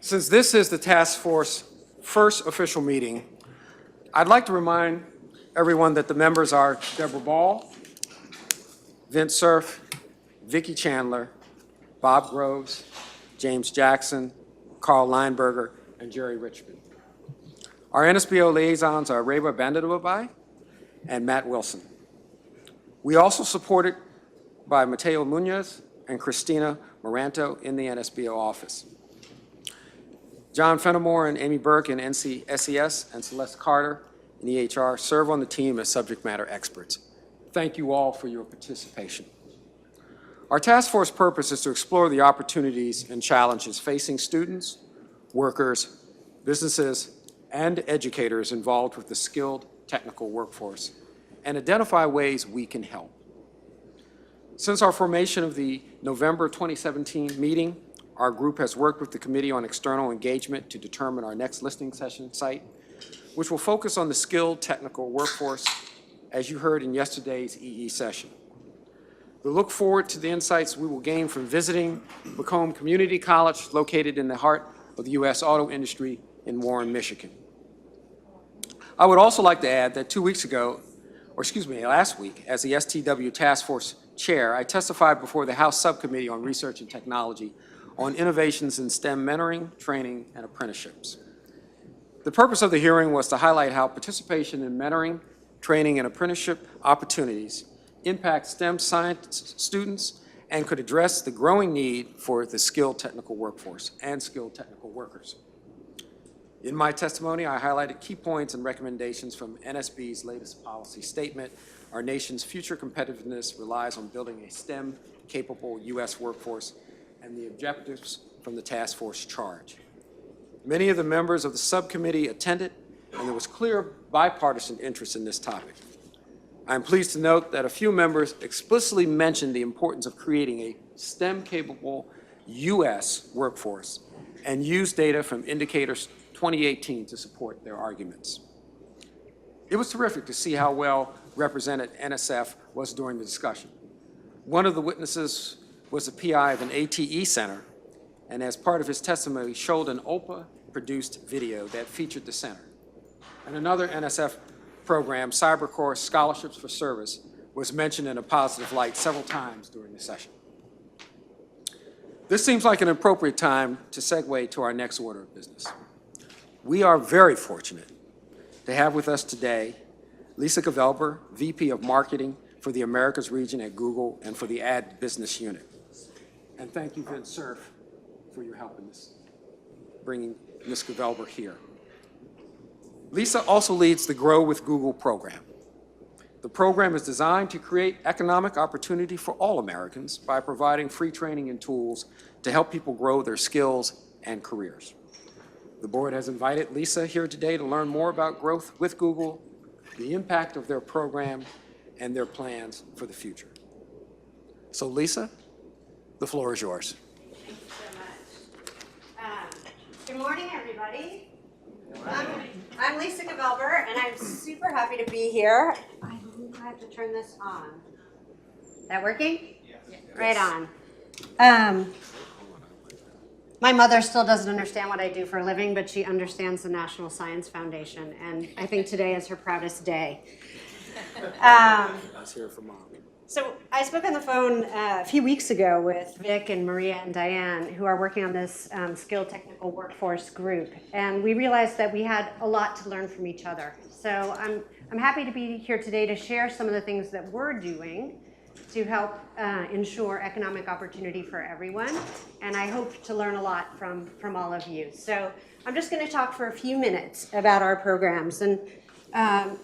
Since this is the task force first official meeting, I'd like to remind everyone that the members are Deborah Ball, Vince Cerf, Vicki Chandler, Bob Groves, James Jackson, Carl Lineberger, and Jerry Richmond. Our NSBO liaisons are Reba Bandadubai and Matt Wilson. We also supported by Mateo Munoz and Christina Moranto in the NSBO office. John Fenimore and Amy Burke in NCSES and Celeste Carter in EHR serve on the team as subject matter experts. Thank you all for your participation. Our task force purpose is to explore the opportunities and challenges facing students, workers, businesses, and educators involved with the skilled technical workforce and identify ways we can help. Since our formation of the November 2017 meeting, our group has worked with the Committee on External Engagement to determine our next listening session site, which will focus on the skilled technical workforce, as you heard in yesterday's EE session. We look forward to the insights we will gain from visiting Macomb Community College, located in the heart of the U.S. auto industry in Warren, Michigan. I would also like to add that last week, as the STW Task Force Chair, I testified before the House Subcommittee on Research and Technology on innovations in STEM mentoring, training, and apprenticeships. The purpose of the hearing was to highlight how participation in mentoring, training, and apprenticeship opportunities impact STEM science students and could address the growing need for the skilled technical workforce and skilled technical workers. In my testimony, I highlighted key points and recommendations from NSB's latest policy statement. Our nation's future competitiveness relies on building a STEM-capable U.S. workforce and the objectives from the task force charge. Many of the members of the subcommittee attended, and there was clear bipartisan interest in this topic. I am pleased to note that a few members explicitly mentioned the importance of creating a STEM-capable U.S. workforce and used data from Indicators 2018 to support their arguments. It was terrific to see how well represented NSF was during the discussion. One of the witnesses was the PI of an ATE center, and as part of his testimony showed an OPA-produced video that featured the center. And another NSF program, CyberCore Scholarships for Service, was mentioned in a positive light several times during the session. This seems like an appropriate time to segue to our next order of business. We are very fortunate to have with us today Lisa Gevelber, VP of Marketing for the Americas region at Google and for the Ad Business Unit. And thank you, Vince Cerf, for your help in this, bringing Ms. Gevelber here. Lisa also leads the Grow with Google program. The program is designed to create economic opportunity for all Americans by providing free training and tools to help people grow their skills and careers. The board has invited Lisa here today to learn more about Growth with Google, the impact of their program, and their plans for the future. So Lisa, the floor is yours. Thank you so much. Good morning, everybody. I'm Lisa Gevelber, and I'm super happy to be here. I believe I have to turn this on. Is that working? Yes. Right on. My mother still doesn't understand what I do for a living, but she understands the National Science Foundation, and I think today is her proudest day. Let's hear it from Mom. So I spoke on the phone a few weeks ago with Vic and Maria and Diane, who are working on this skilled technical workforce group, and we realized that we had a lot to learn from each other. So I'm happy to be here today to share some of the things that we're doing to help ensure economic opportunity for everyone, and I hope to learn a lot from all of you. So I'm just going to talk for a few minutes about our programs and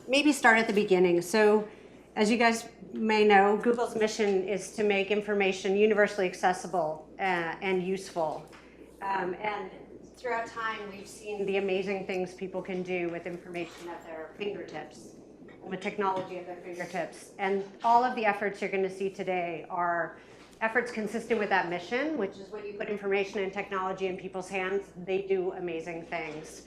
maybe start at the beginning. So as you guys may know, Google's mission is to make information universally accessible and useful. And throughout time, we've seen the amazing things people can do with information at their fingertips, with technology at their fingertips. And all of the efforts you're going to see today are efforts consistent with that mission, which is when you put information and technology in people's hands, they do amazing things.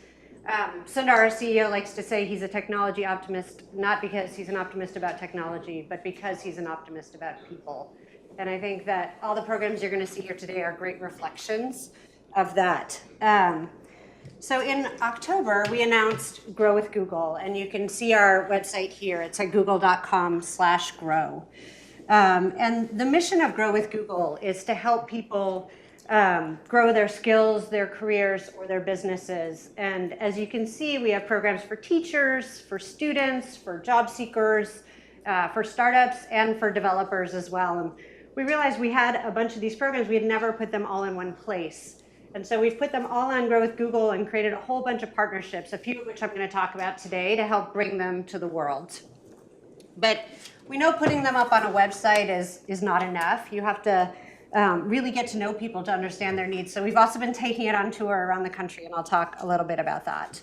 Sundar, our CEO, likes to say he's a technology optimist, not because he's an optimist about technology, but because he's an optimist about people. And I think that all the programs you're going to see here today are great reflections of that. So in October, we announced Grow with Google, and you can see our website here. It's at google.com/grow. And the mission of Grow with Google is to help people grow their skills, their careers, or their businesses. And as you can see, we have programs for teachers, for students, for job seekers, for startups, and for developers as well. And we realized we had a bunch of these programs. We had never put them all in one place. And so we've put them all on Grow with Google and created a whole bunch of partnerships, a few of which I'm going to talk about today, to help bring them to the world. But we know putting them up on a website is not enough. You have to really get to know people to understand their needs. So we've also been taking it on tour around the country, and I'll talk a little bit about that.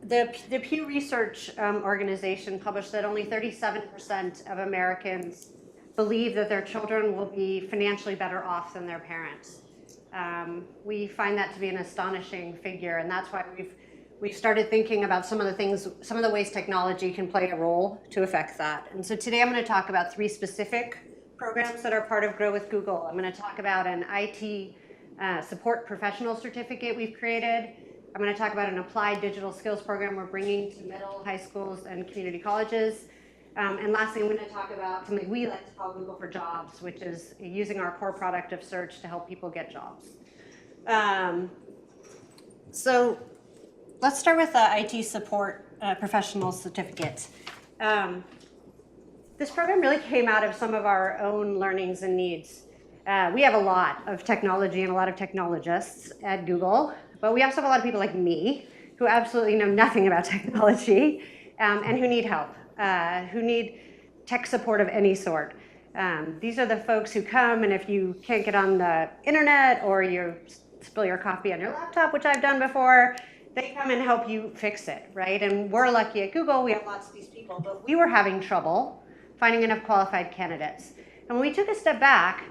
The Pew Research organization published that only 37% of Americans believe that their children will be financially better off than their parents. We find that to be an astonishing figure, and that's why we've started thinking about some of the ways technology can play a role to affect that. And so today I'm going to talk about 3 specific programs that are part of Grow with Google. I'm going to talk about an IT support professional certificate we've created. I'm going to talk about an applied digital skills program we're bringing to middle, high schools, and community colleges. And lastly, I'm going to talk about something we like to call Google for Jobs, which is using our core product of search to help people get jobs. So let's start with the IT support professional certificate. This program really came out of some of our own learnings and needs. We have a lot of technology and a lot of technologists at Google, but we also have a lot of people like me who absolutely know nothing about technology and who need help. Who need tech support of any sort. These are the folks who come, and if you can't get on the internet or you spill your coffee on your laptop, which I've done before, they come and help you fix it, right? And we're lucky at Google, we have lots of these people, but we were having trouble finding enough qualified candidates. And when we took a step back,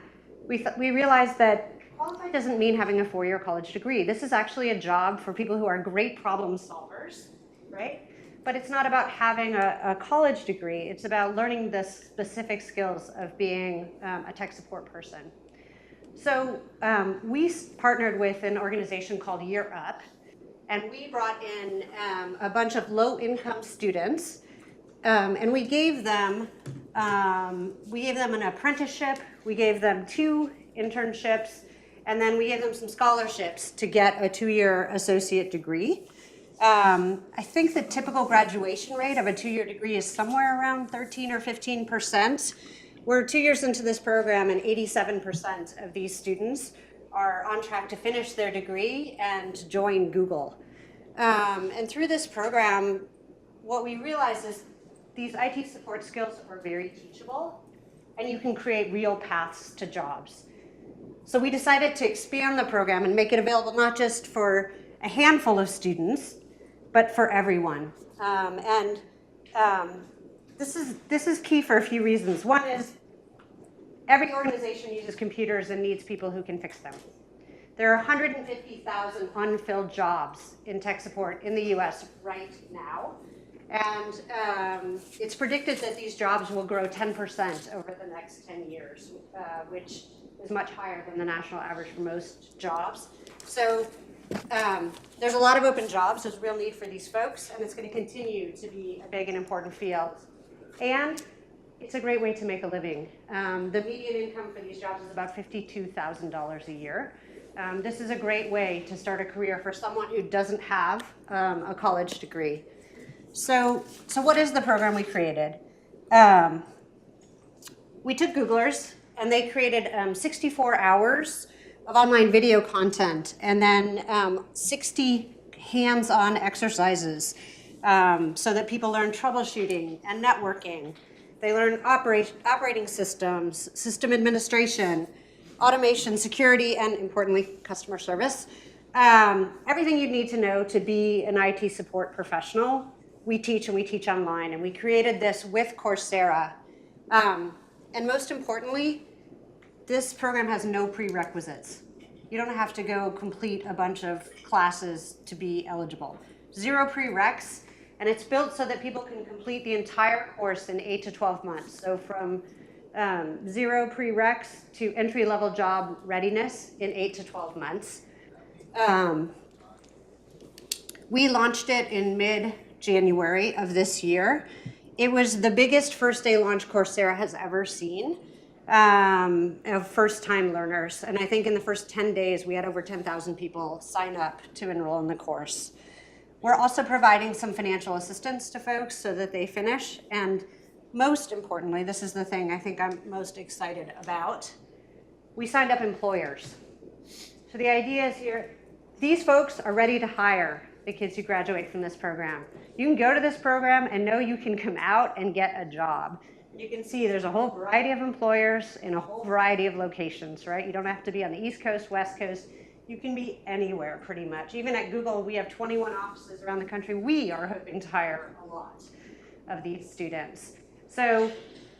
we realized that qualified doesn't mean having a 4-year college degree. This is actually a job for people who are great problem solvers, right? But it's not about having a college degree. It's about learning the specific skills of being a tech support person. So we partnered with an organization called Year Up, and we brought in a bunch of low-income students, and we gave them an apprenticeship, we gave them 2 internships, and then we gave them some scholarships to get a 2-year associate degree. I think the typical graduation rate of a 2-year degree is somewhere around 13 or 15%. We're 2 years into this program, and 87% of these students are on track to finish their degree and join Google. And through this program, what we realized is these IT support skills are very teachable, and you can create real paths to jobs. So we decided to expand the program and make it available not just for a handful of students, but for everyone. This is key for a few reasons. One is every organization uses computers and needs people who can fix them. There are 150,000 unfilled jobs in tech support in the US right now. And it's predicted that these jobs will grow 10% over the next 10 years, which is much higher than the national average for most jobs. So there's a lot of open jobs. There's a real need for these folks, and it's going to continue to be a big and important field. And it's a great way to make a living. The median income for these jobs is about $52,000 a year. This is a great way to start a career for someone who doesn't have a college degree. So what is the program we created? We took Googlers, and they created 64 hours of online video content, and then 60 hands-on exercises so that people learn troubleshooting and networking. They learn operating systems, system administration, automation, security, and importantly, customer service. Everything you need to know to be an IT support professional, we teach, and we teach online. And we created this with Coursera. And most importantly, this program has no prerequisites. You don't have to go complete a bunch of classes to be eligible. 0 prereqs, and it's built so that people can complete the entire course in 8 to 12 months. So from zero prereqs to entry-level job readiness in 8 to 12 months. We launched it in mid-January of this year. It was the biggest first day launch Coursera has ever seen of first-time learners. And I think in the first 10 days, we had over 10,000 people sign up to enroll in the course. We're also providing some financial assistance to folks so that they finish. And most importantly, this is the thing I think I'm most excited about, we signed up employers. So the idea is here, these folks are ready to hire the kids who graduate from this program. You can go to this program and know you can come out and get a job. You can see there's a whole variety of employers in a whole variety of locations, right? You don't have to be on the East Coast, West Coast. You can be anywhere pretty much. Even at Google, we have 21 offices around the country. We are hoping to hire a lot of these students. So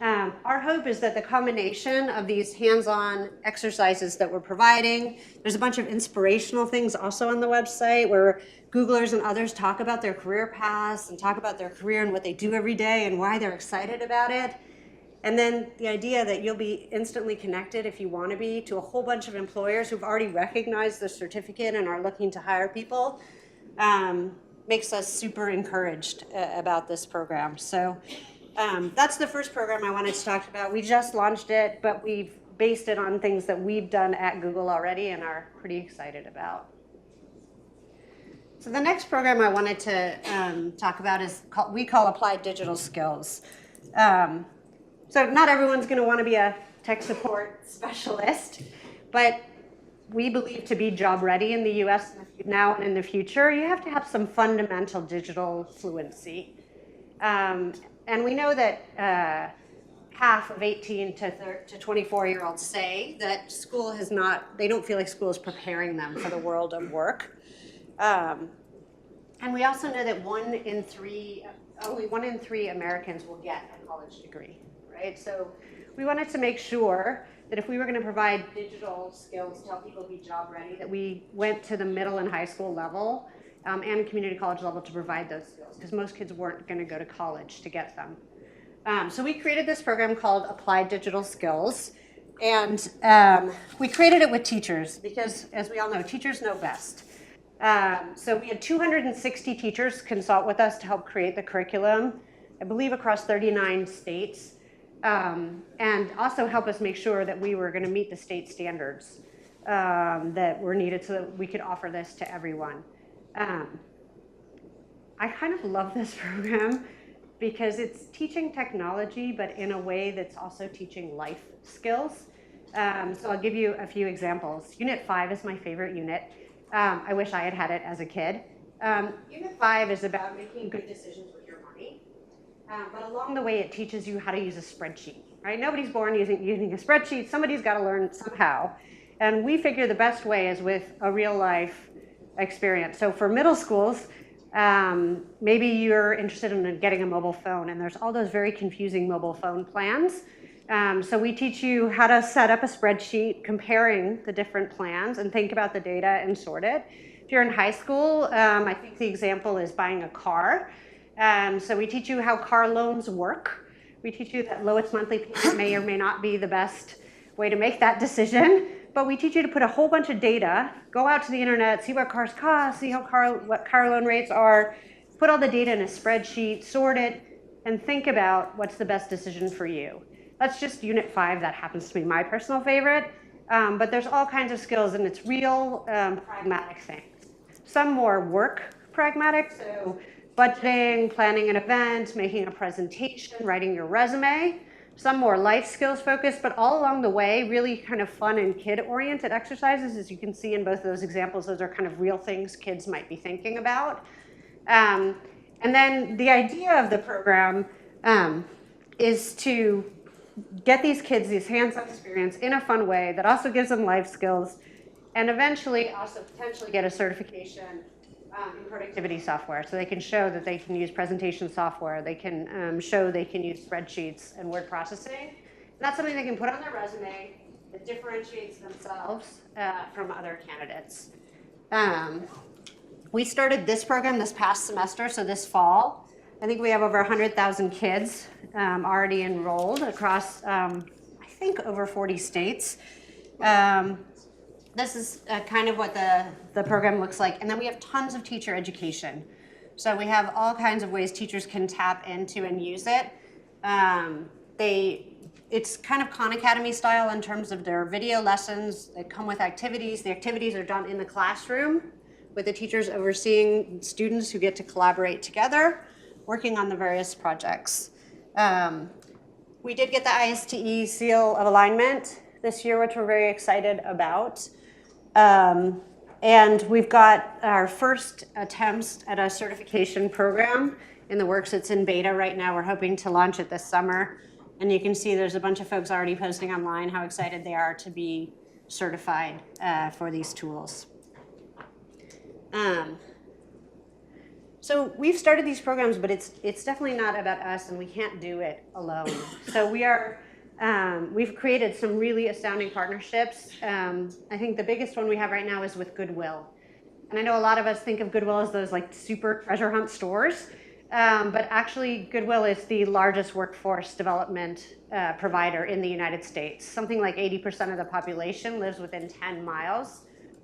our hope is that the combination of these hands-on exercises that we're providing, there's a bunch of inspirational things also on the website where Googlers and others talk about their career paths and talk about their career and what they do every day and why they're excited about it. And then the idea that you'll be instantly connected, if you want to be, to a whole bunch of employers who've already recognized the certificate and are looking to hire people makes us super encouraged about this program. So that's the first program I wanted to talk about. We just launched it, but we've based it on things that we've done at Google already and are pretty excited about. So the next program I wanted to talk about is we call Applied Digital Skills. So not everyone's going to want to be a tech support specialist, but we believe to be job ready in the US now and in the future, you have to have some fundamental digital fluency. And we know that half of 18 to 24-year-olds say that school has not, they don't feel like school is preparing them for the world of work. And we also know that only one in three Americans will get a college degree, right? So we wanted to make sure that if we were going to provide digital skills to help people be job ready, that we went to the middle and high school level and community college level to provide those skills, because most kids weren't going to go to college to get them. So we created this program called Applied Digital Skills, and we created it with teachers because, as we all know, teachers know best. So we had 260 teachers consult with us to help create the curriculum, I believe across 39 states, and also help us make sure that we were going to meet the state standards that were needed so that we could offer this to everyone. I kind of love this program because it's teaching technology, but in a way that's also teaching life skills. So I'll give you a few examples. Unit 5 is my favorite unit. I wish I had had it as a kid. Unit 5 is about making good decisions with your money. But along the way, it teaches you how to use a spreadsheet, right? Nobody's born using a spreadsheet. Somebody's got to learn somehow. And we figure the best way is with a real life experience. So for middle schools, maybe you're interested in getting a mobile phone, and there's all those very confusing mobile phone plans. So we teach you how to set up a spreadsheet comparing the different plans and think about the data and sort it. If you're in high school, I think the example is buying a car. So we teach you how car loans work. We teach you that lowest monthly payment may or may not be the best way to make that decision. But we teach you to put a whole bunch of data, go out to the internet, see what cars cost, see what car loan rates are, put all the data in a spreadsheet, sort it, and think about what's the best decision for you. That's just Unit 5. That happens to be my personal favorite. But there's all kinds of skills, and it's real pragmatic things. Some more work pragmatic, so budgeting, planning an event, making a presentation, writing your resume. Some more life skills focused, but all along the way, really kind of fun and kid-oriented exercises. As you can see in both of those examples, those are kind of real things kids might be thinking about. And then the idea of the program is to get these kids these hands-on experience in a fun way that also gives them life skills, and eventually also potentially get a certification in productivity software, so they can show that they can use presentation software, they can show they can use spreadsheets and word processing. And that's something they can put on their resume that differentiates themselves from other candidates. We started this program this past semester, so this fall. I think we have over 100,000 kids already enrolled across think, over 40 states. This is kind of what the program looks like. And then we have tons of teacher education. So we have all kinds of ways teachers can tap into and use it. It's kind of Khan Academy style in terms of their video lessons that come with activities. The activities are done in the classroom with the teachers overseeing students who get to collaborate together, working on the various projects. We did get the ISTE Seal of Alignment this year, which we're very excited about. And we've got our first attempts at a certification program in the works. It's in beta right now. We're hoping to launch it this summer. And you can see there's a bunch of folks already posting online how excited they are to be certified for these tools. So we've started these programs, but it's definitely not about us, and we can't do it alone. So we've created some really astounding partnerships. I think the biggest one we have right now is with Goodwill. And I know a lot of us think of Goodwill as those like super treasure hunt stores, but actually Goodwill is the largest workforce development provider in the United States. Something like 80% of the population lives within 10 miles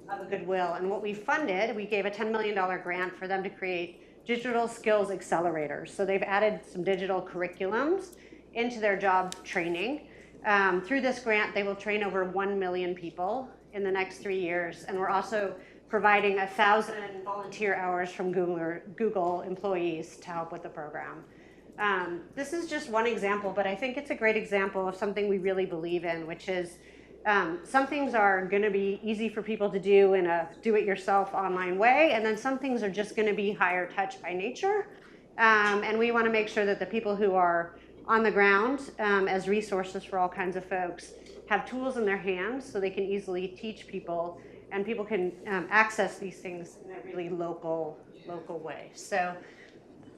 of a Goodwill. And what we funded, we gave a $10 million grant for them to create digital skills accelerators. So they've added some digital curriculums into their job training. Through this grant, they will train over 1 million people in the next 3 years. And we're also providing 1,000 volunteer hours from Google employees to help with the program. This is just one example, but I think it's a great example of something we really believe in, which is some things are going to be easy for people to do in a do-it-yourself online way, and then some things are just going to be higher touch by nature. And we want to make sure that the people who are on the ground as resources for all kinds of folks have tools in their hands so they can easily teach people, and people can access these things in a really local way. So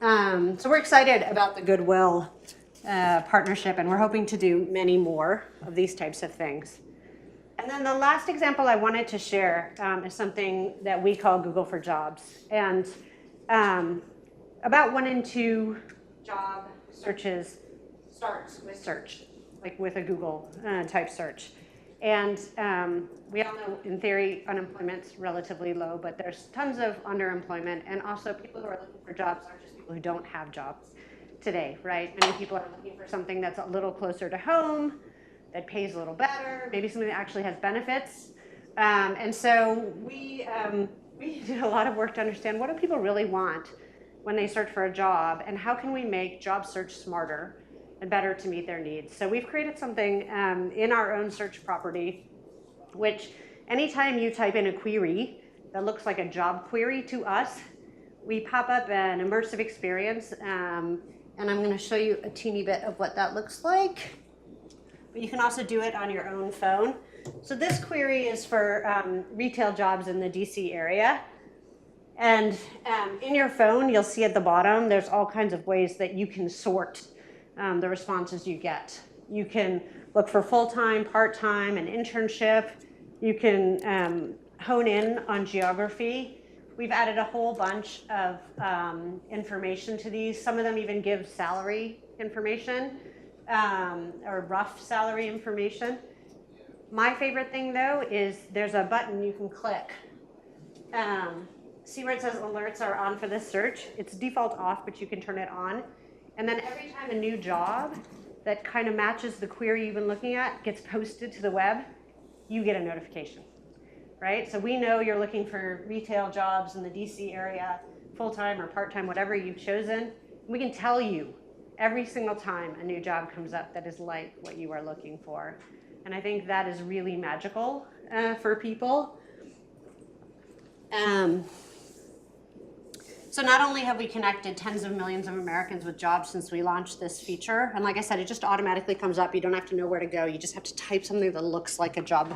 we're excited about the Goodwill partnership, and we're hoping to do many more of these types of things. And then the last example I wanted to share is something that we call Google for Jobs. And about 1 in 2 job searches starts with search, like with a Google type search. And we all know, in theory, unemployment's relatively low, but there's tons of underemployment. And also people who are looking for jobs are just people who don't have jobs today, right? Many people are looking for something that's a little closer to home, that pays a little better, maybe something that actually has benefits. And so we did a lot of work to understand, what do people really want when they search for a job, and how can we make job search smarter and better to meet their needs? So we've created something in our own search property, which anytime you type in a query that looks like a job query to us, we pop up an immersive experience, and I'm going to show you a teeny bit of what that looks like. But you can also do it on your own phone. So this query is for retail jobs in the DC area. And in your phone, you'll see at the bottom, there's all kinds of ways that you can sort the responses you get. You can look for full-time, part-time, an internship. You can hone in on geography. We've added a whole bunch of information to these. Some of them even give salary information. Or rough salary information. My favorite thing, though, is there's a button you can click. See where it says alerts are on for this search? It's default off, but you can turn it on. And then every time a new job that kind of matches the query you've been looking at gets posted to the web, you get a notification, right? So we know you're looking for retail jobs in the DC area, full-time or part-time, whatever you've chosen. We can tell you every single time a new job comes up that is like what you are looking for. And I think that is really magical for people. So not only have we connected tens of millions of Americans with jobs since we launched this feature, and like I said, it just automatically comes up. You don't have to know where to go. You just have to type something that looks like a job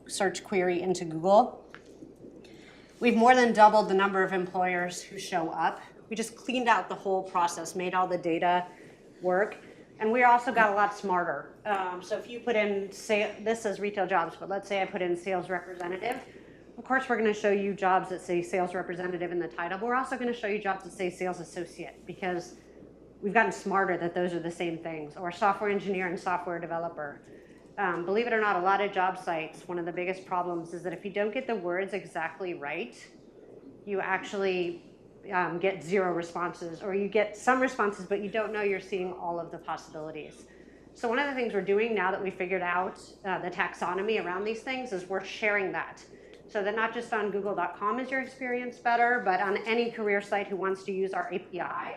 search query into Google. We've more than doubled the number of employers who show up. We just cleaned out the whole process, made all the data work, and we also got a lot smarter. So if you put in, say, this says retail jobs, but let's say I put in sales representative, of course we're going to show you jobs that say sales representative in the title, but we're also going to show you jobs that say sales associate, because we've gotten smarter that those are the same things, or software engineer and software developer. Believe it or not, a lot of job sites, one of the biggest problems is that if you don't get the words exactly right, you actually get 0 responses, or you get some responses, but you don't know you're seeing all of the possibilities. So one of the things we're doing now that we figured out the taxonomy around these things is we're sharing that. So that not just on google.com is your experience better, but on any career site who wants to use our API,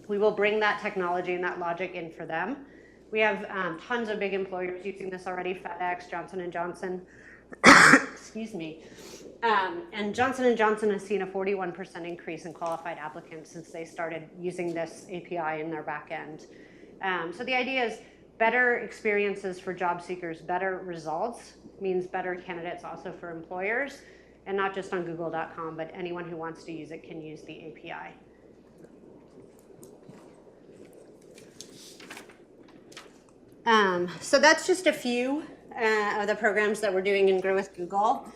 we will bring that technology and that logic in for them. We have tons of big employers using this already, FedEx, Johnson & Johnson, excuse me. And Johnson & Johnson has seen a 41% increase in qualified applicants since they started using this API in their back end. So the idea is better experiences for job seekers, better results means better candidates also for employers, and not just on google.com, but anyone who wants to use it can use the API. So that's just a few of the programs that we're doing in Grow with Google.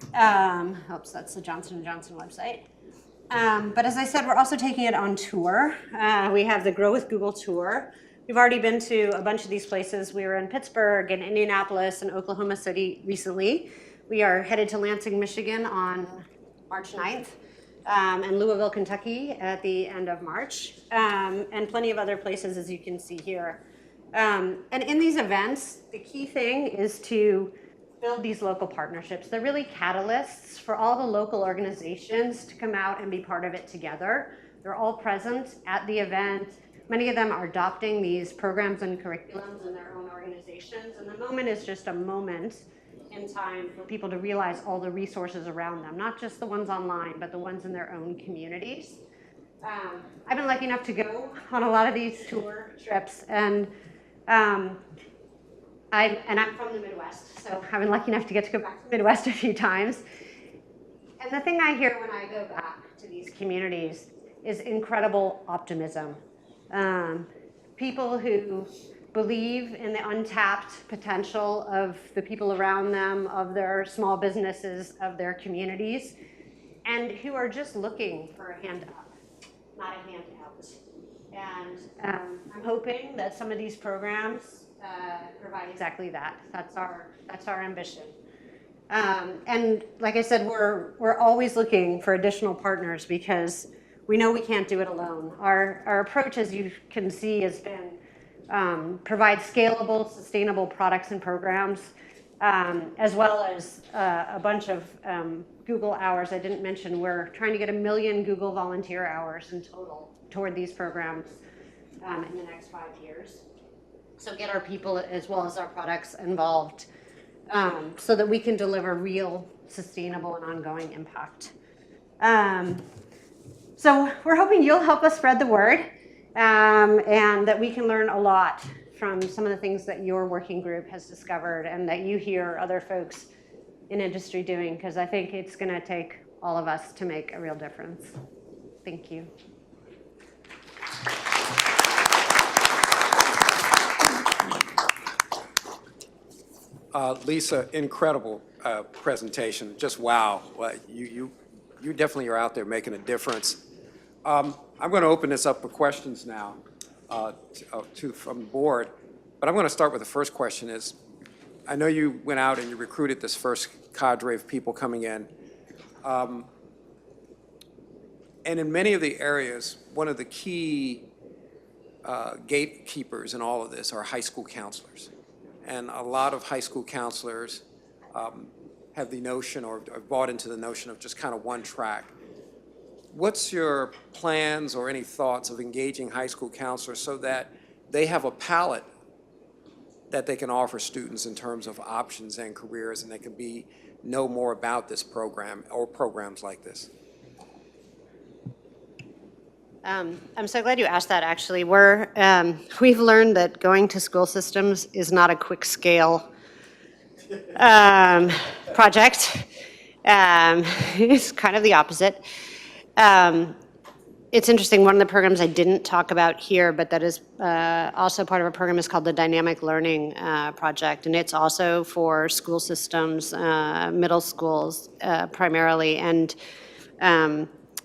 Oops, that's the Johnson & Johnson website. But as I said, we're also taking it on tour. We have the Grow with Google tour. We've already been to a bunch of these places. We were in Pittsburgh and Indianapolis and Oklahoma City recently. We are headed to Lansing, Michigan on March 9th, and Louisville, Kentucky at the end of March, and plenty of other places, as you can see here. And in these events, the key thing is to build these local partnerships. They're really catalysts for all the local organizations to come out and be part of it together. They're all present at the event. Many of them are adopting these programs and curriculums in their own organizations. And the moment is just a moment in time for people to realize all the resources around them, not just the ones online, but the ones in their own communities. I've been lucky enough to go on a lot of these tour trips, and I'm from the Midwest, so I've been lucky enough to get to go back to the Midwest a few times. And the thing I hear when I go back to these communities is incredible optimism. People who believe in the untapped potential of the people around them, of their small businesses, of their communities, and who are just looking for a hand up, not a hand out. And I'm hoping that some of these programs provide exactly that. That's our ambition. And like I said, we're always looking for additional partners because we know we can't do it alone. Our approach, as you can see, has been provide scalable, sustainable products and programs, as well as a bunch of Google hours. I didn't mention we're trying to get 1 million Google volunteer hours in total toward these programs in the next 5 years. So get our people as well as our products involved so that we can deliver real, sustainable, and ongoing impact. So we're hoping you'll help us spread the word and that we can learn a lot from some of the things that your working group has discovered and that you hear other folks in industry doing, because I think it's going to take all of us to make a real difference. Thank you. Lisa, incredible presentation. Just wow. Well, you definitely are out there making a difference. I'm going to open this up for questions now from the board, but I'm going to start with the first question is, I know you went out and you recruited this first cadre of people coming in. And in many of the areas, one of the key gatekeepers in all of this are high school counselors. And a lot of high school counselors have the notion or bought into the notion of just kind of one track. What's your plans or any thoughts of engaging high school counselors so that they have a palette that they can offer students in terms of options and careers, and they can know more about this program or programs like this? I'm so glad you asked that, actually. We've learned that going to school systems is not a quick scale project. It's kind of the opposite. It's interesting, one of the programs I didn't talk about here, but that is also part of a program is called the Dynamic Learning Project, and it's also for school systems, middle schools primarily. And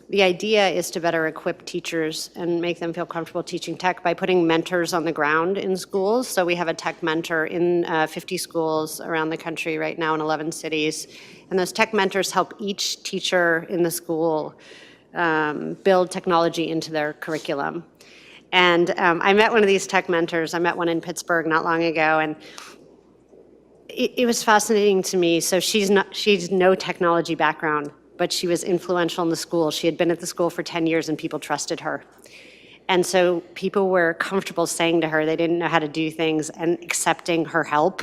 The idea is to better equip teachers and make them feel comfortable teaching tech by putting mentors on the ground in schools. So we have a tech mentor in 50 schools around the country right now in 11 cities. And those tech mentors help each teacher in the school build technology into their curriculum. And I met one of these tech mentors. I met one in Pittsburgh not long ago, and it was fascinating to me. So she's no technology background, but she was influential in the school. She had been at the school for 10 years and people trusted her. And so people were comfortable saying to her they didn't know how to do things and accepting her help.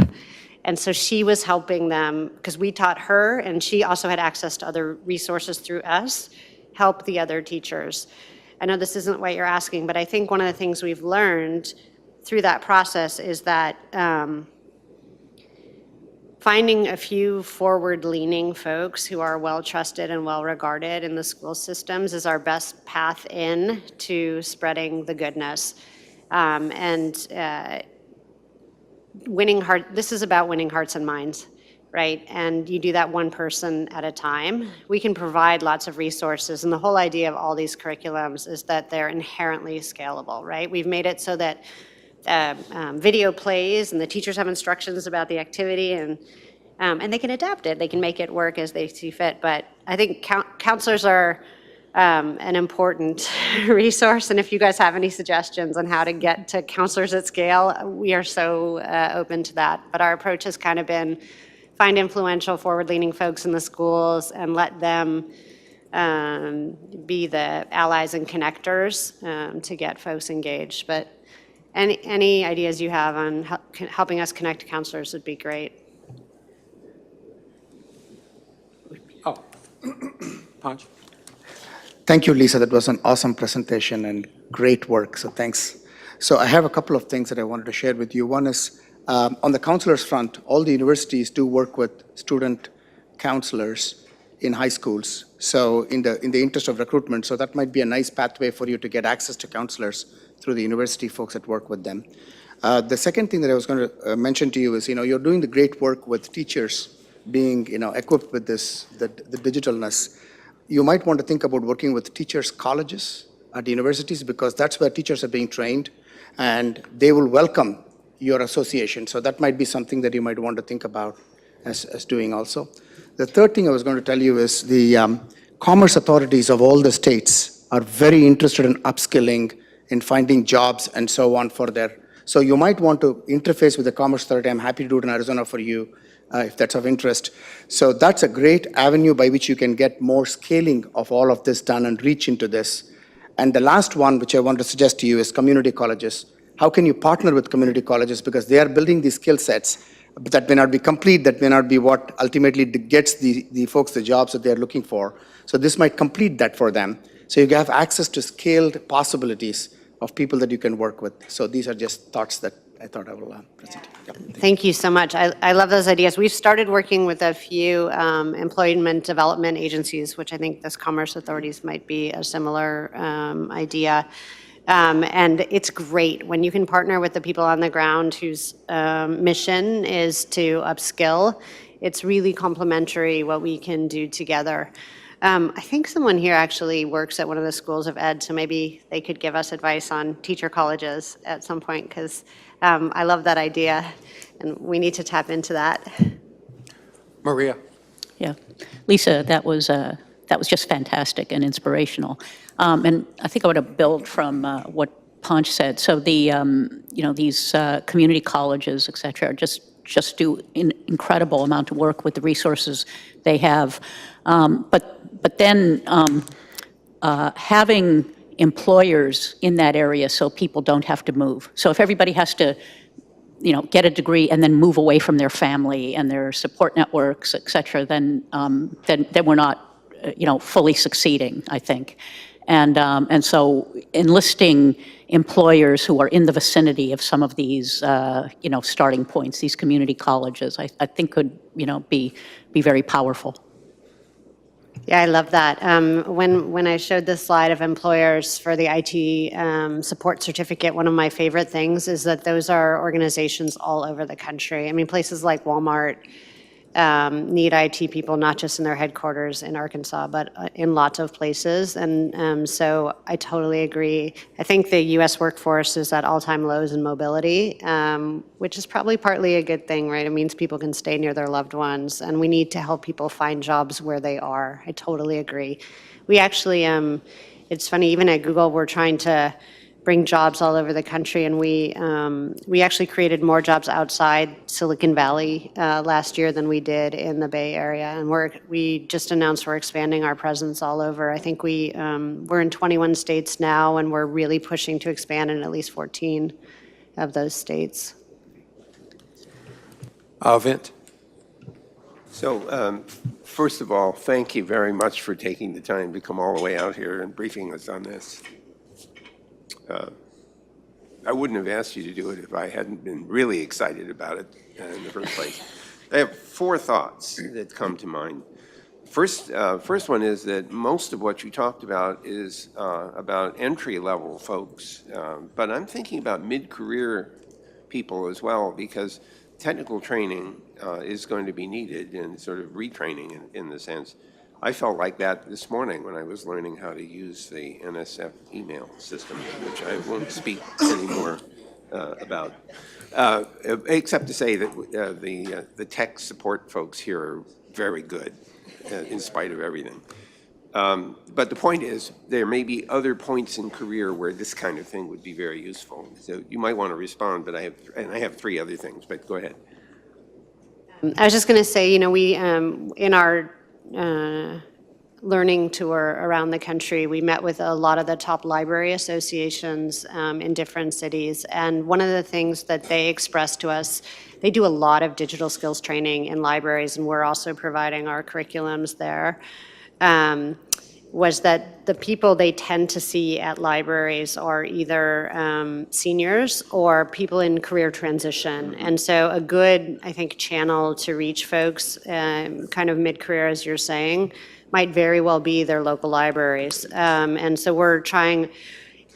And so she was helping them because we taught her, and she also had access to other resources through us, help the other teachers. I know this isn't what you're asking, but I think one of the things we've learned through that process is that finding a few forward-leaning folks who are well-trusted and well-regarded in the school systems is our best path in to spreading the goodness. This is about winning hearts and minds, right? And you do that one person at a time. We can provide lots of resources, and the whole idea of all these curriculums is that they're inherently scalable, right? We've made it so that video plays and the teachers have instructions about the activity, and they can adapt it. They can make it work as they see fit. But I think counselors are an important resource. And if you guys have any suggestions on how to get to counselors at scale, we are so open to that. But our approach has kind of been find influential, forward-leaning folks in the schools and let them be the allies and connectors to get folks engaged. But any ideas you have on helping us connect counselors would be great. Oh, Panch. Thank you, Lisa. That was an awesome presentation and great work, so thanks. So I have a couple of things that I wanted to share with you. One is, on the counselors front, all the universities do work with student counselors in high schools. So in the interest of recruitment, so that might be a nice pathway for you to get access to counselors through the university folks that work with them. The second thing that I was going to mention to you is, you're doing the great work with teachers being, equipped with this, the digitalness. You might want to think about working with teachers' colleges at universities, because that's where teachers are being trained, and they will welcome your association. So that might be something that you might want to think about as doing also. The third thing I was going to tell you is the commerce authorities of all the states are very interested in upskilling, in finding jobs and so on for their, so you might want to interface with the Commerce Authority. I'm happy to do it in Arizona for you if that's of interest. So that's a great avenue by which you can get more scaling of all of this done and reach into this. And the last one, which I want to suggest to you, is community colleges. How can you partner with community colleges? Because they are building these skill sets that may not be complete, that may not be what ultimately gets the folks the jobs that they're looking for. So this might complete that for them. So you have access to scaled possibilities of people that you can work with. So these are just thoughts that I thought I will present. Yeah. Thank you so much. I love those ideas. We've started working with a few employment development agencies, which I think this Commerce Authorities might be a similar idea. And it's great when you can partner with the people on the ground whose mission is to upskill. It's really complementary what we can do together. I think someone here actually works at one of the schools of ed, so maybe they could give us advice on teacher colleges at some point, because I love that idea, and we need to tap into that. Maria. Yeah, Lisa, that was just fantastic and inspirational. And I think I want to build from what Panch said. So the these community colleges, et cetera, just do an incredible amount of work with the resources they have. But then having employers in that area so people don't have to move. So if everybody has to, get a degree and then move away from their family and their support networks, et cetera, then we're not, fully succeeding, I think. And so enlisting employers who are in the vicinity of some of these, starting points, these community colleges, I think could, be very powerful. Yeah, I love that. When I showed this slide of employers for the IT support certificate, one of my favorite things is that those are organizations all over the country. I mean, places like Walmart, need IT people, not just in their headquarters in Arkansas, but in lots of places. And so I totally agree. I think the U.S. workforce is at all-time lows in mobility, which is probably partly a good thing, right? It means people can stay near their loved ones, and we need to help people find jobs where they are. I totally agree. We actually, it's funny, even at Google, we're trying to bring jobs all over the country, and we actually created more jobs outside Silicon Valley last year than we did in the Bay Area, and we just announced we're expanding our presence all over. I think we're in 21 states now, and we're really pushing to expand in at least 14 of those states. Vint? So, first of all, thank you very much for taking the time to come all the way out here and briefing us on this. I wouldn't have asked you to do it if I hadn't been really excited about it in the first place. I have 4 thoughts that come to mind. First one is that most of what you talked about is about entry-level folks, but I'm thinking about mid-career people as well, because technical training is going to be needed and sort of retraining in the sense. I felt like that this morning when I was learning how to use the NSF email system, which I won't speak anymore about, except to say that the tech support folks here are very good in spite of everything. But the point is, there may be other points in career where this kind of thing would be very useful. So you might want to respond, but I have 3 other things, but go ahead. I was just going to say, you know, we, in our learning tour around the country, we met with a lot of the top library associations in different cities. And one of the things that they expressed to us, they do a lot of digital skills training in libraries, and we're also providing our curriculums there, was that the people they tend to see at libraries are either seniors or people in career transition. And so a good, I think, channel to reach folks kind of mid-career, as you're saying, might very well be their local libraries. And so we're trying,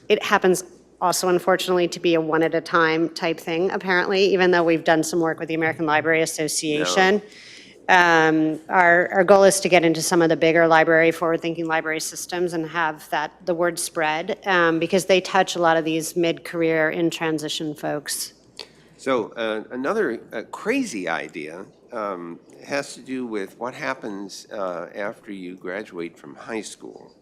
it happens also unfortunately to be a one-at-a-time type thing, apparently, even though we've done some work with the American Library Association. No. Our goal is to get into some of the bigger library, forward-thinking library systems and have the word spread, because they touch a lot of these mid-career in transition folks. So another crazy idea has to do with what happens after you graduate from high school.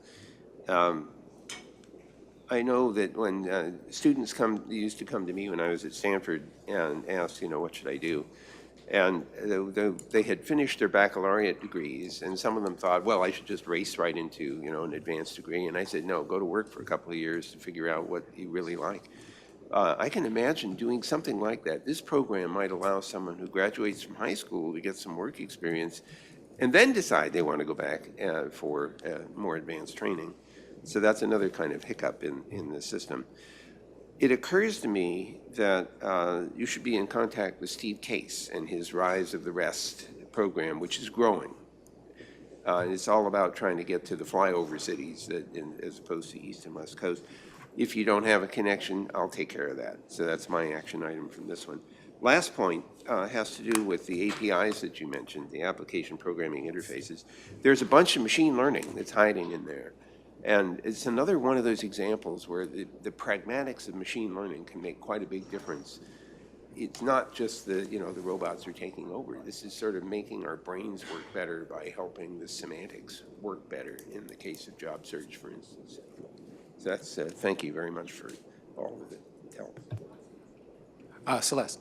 I know that when students used to come to me when I was at Stanford and ask, you know, what should I do? And they had finished their baccalaureate degrees, and some of them thought, well, I should just race right into, you know, an advanced degree. And I said, no, go to work for a couple of years to figure out what you really like. I can imagine doing something like that. This program might allow someone who graduates from high school to get some work experience and then decide they want to go back for more advanced training. So that's another kind of hiccup in the system. It occurs to me that you should be in contact with Steve Case and his Rise of the Rest program, which is growing. It's all about trying to get to the flyover cities as opposed to East and West Coast. If you don't have a connection, I'll take care of that. So that's my action item from this one. Last point has to do with the APIs that you mentioned, the application programming interfaces. There's a bunch of machine learning that's hiding in there. And it's another one of those examples where the pragmatics of machine learning can make quite a big difference. It's not just the robots are taking over. This is sort of making our brains work better by helping the semantics work better in the case of job search, for instance. So that's, thank you very much for all of the help. Celeste?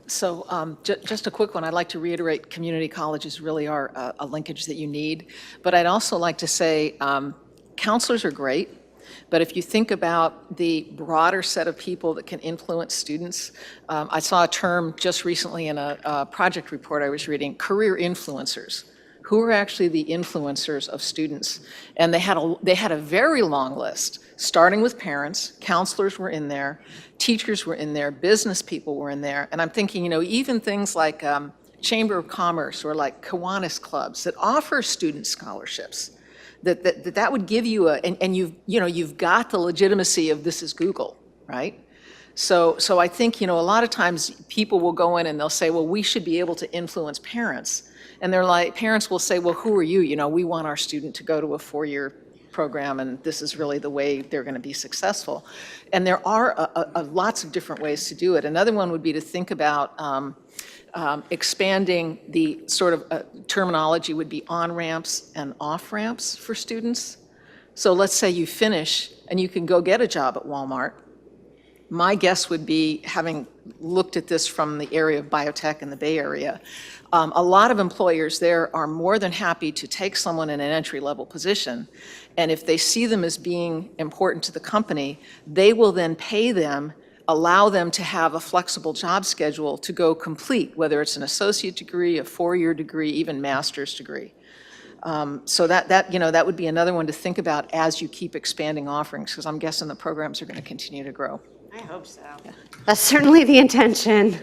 So just a quick one. I'd like to reiterate community colleges really are a linkage that you need. But I'd also like to say counselors are great, but if you think about the broader set of people that can influence students, I saw a term just recently in a project report I was reading, career influencers. Who are actually the influencers of students? And they had a very long list, starting with parents, counselors were in there, teachers were in there, business people were in there. And I'm thinking, even things like Chamber of Commerce or like Kiwanis clubs that offer student scholarships, that would give you and you've got the legitimacy of this is Google, right? So I think, a lot of times people will go in and they'll say, well, we should be able to influence parents. And they're like, parents will say, well, who are you? We want our student to go to a 4-year program, and this is really the way they're going to be successful. And there are lots of different ways to do it. Another one would be to think about expanding the sort of terminology would be on-ramps and off-ramps for students. So let's say you finish and you can go get a job at Walmart. My guess would be, having looked at this from the area of biotech in the Bay Area, a lot of employers there are more than happy to take someone in an entry-level position, and if they see them as being important to the company, they will then pay them, allow them to have a flexible job schedule to go complete, whether it's an associate degree, a 4-year degree, even master's degree. So that would be another one to think about as you keep expanding offerings, because I'm guessing the programs are going to continue to grow. I hope so. That's certainly the intention.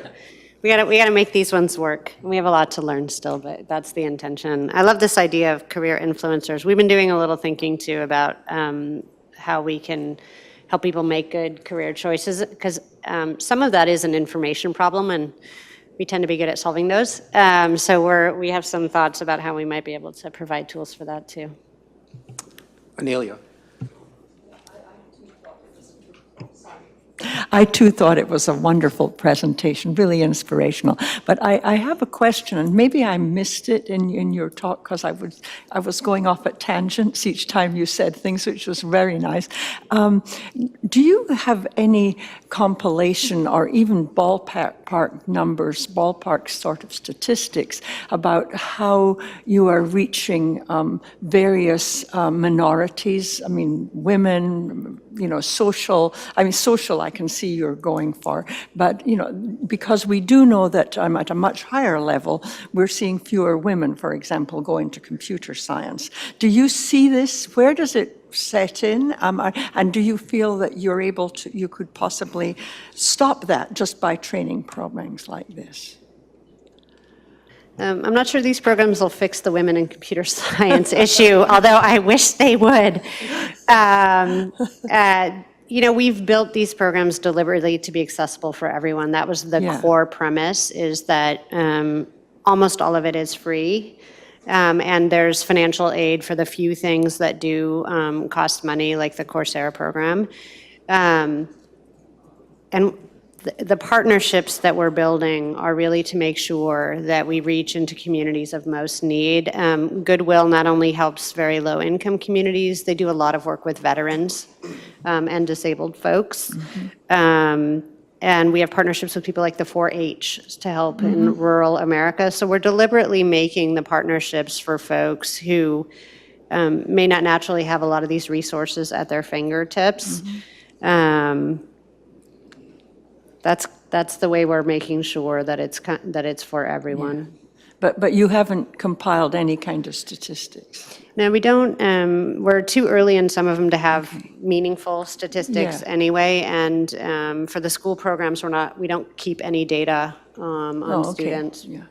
We gotta make these ones work. We have a lot to learn still, but that's the intention. I love this idea of career influencers. We've been doing a little thinking too about how we can help people make good career choices, because some of that is an information problem, and we tend to be good at solving those. So we have some thoughts about how we might be able to provide tools for that too. Anelia. I too thought it was a wonderful presentation, really inspirational. But I have a question, and maybe I missed it in your talk because I was going off at tangents each time you said things, which was very nice. Do you have any compilation or even ballpark numbers, ballpark sort of statistics about how you are reaching various minorities? I mean, women, social I can see you're going for, but, because we do know that at a much higher level, we're seeing fewer women, for example, go into computer science. Do you see this? Where does it set in? And do you feel that you could possibly stop that just by training programs like this? I'm not sure these programs will fix the women in computer science issue, although I wish they would. We've built these programs deliberately to be accessible for everyone. That was the core premise, is that almost all of it is free. And there's financial aid for the few things that do cost money, like the Coursera program. And the partnerships that we're building are really to make sure that we reach into communities of most need. Goodwill not only helps very low-income communities, they do a lot of work with veterans and disabled folks. And we have partnerships with people like the 4-H to help in rural America. So we're deliberately making the partnerships for folks who may not naturally have a lot of these resources at their fingertips. That's the way we're making sure that it's for everyone. But you haven't compiled any kind of statistics. No, we don't. We're too early in some of them to have meaningful statistics anyway. And for the school programs, we don't keep any data on students. Yeah.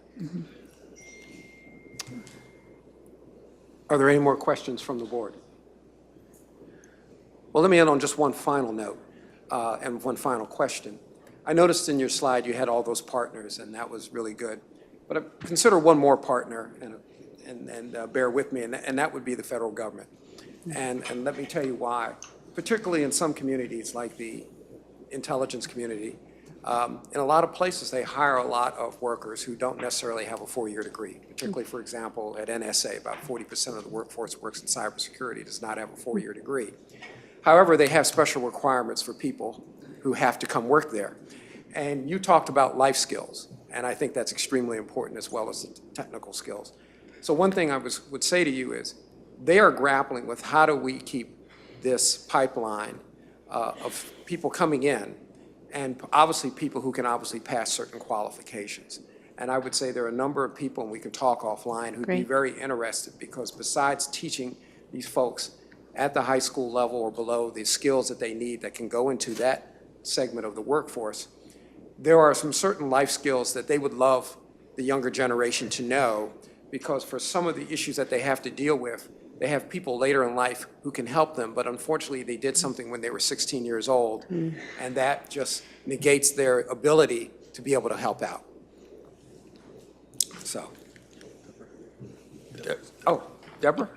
Are there any more questions from the board? Well, let me end on just one final note and one final question. I noticed in your slide you had all those partners, and that was really good. But I consider one more partner, and bear with me, and that would be the federal government. And let me tell you why. Particularly in some communities like the intelligence community, in a lot of places they hire a lot of workers who don't necessarily have a 4-year degree. Particularly, for example, at NSA, about 40% of the workforce that works in cybersecurity does not have a 4-year degree. However, they have special requirements for people who have to come work there. And you talked about life skills, and I think that's extremely important as well as the technical skills. So one thing I would say to you is they are grappling with how do we keep this pipeline of people coming in, and obviously people who can obviously pass certain qualifications. And I would say there are a number of people, and we can talk offline, who'd be very interested, because besides teaching these folks at the high school level or below the skills that they need that can go into that segment of the workforce, there are some certain life skills that they would love the younger generation to know because for some of the issues that they have to deal with, they have people later in life who can help them, but unfortunately, they did something when they were 16 years old, and that just negates their ability to be able to help out. So. Oh, Deborah?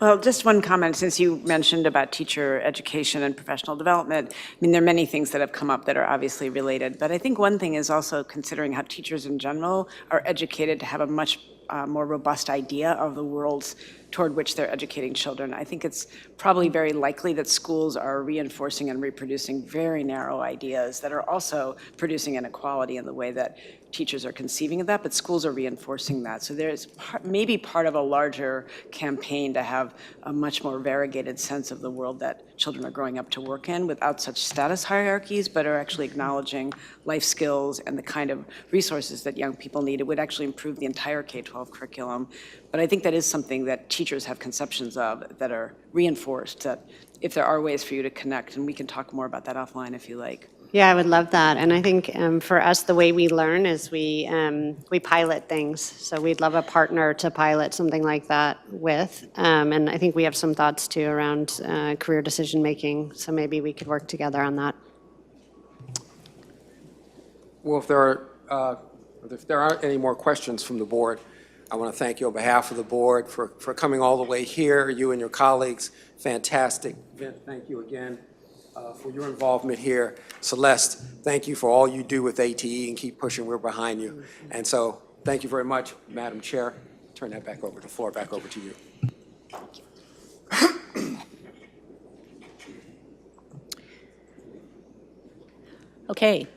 Well, just one comment, since you mentioned about teacher education and professional development. I mean, there are many things that have come up that are obviously related, but I think one thing is also considering how teachers in general are educated to have a much more robust idea of the worlds toward which they're educating children. I think it's probably very likely that schools are reinforcing and reproducing very narrow ideas that are also producing inequality in the way that teachers are conceiving of that, but schools are reinforcing that. So there's maybe part of a larger campaign to have a much more variegated sense of the world that children are growing up to work in without such status hierarchies, but are actually acknowledging life skills and the kind of resources that young people need. It would actually improve the entire K-12 curriculum. But I think that is something that teachers have conceptions of that are reinforced, that if there are ways for you to connect, and we can talk more about that offline if you like. Yeah, I would love that. And I think for us, the way we learn is we pilot things. So we'd love a partner to pilot something like that with. And I think we have some thoughts too around career decision-making. So maybe we could work together on that. Well, if there aren't any more questions from the board, I want to thank you on behalf of the board for coming all the way here, you and your colleagues. Fantastic. Vint, thank you again for your involvement here. Celeste, thank you for all you do with ATE and keep pushing. We're behind you. And so thank you very much, Madam Chair. Turn that back over, the floor back over to you. Okay,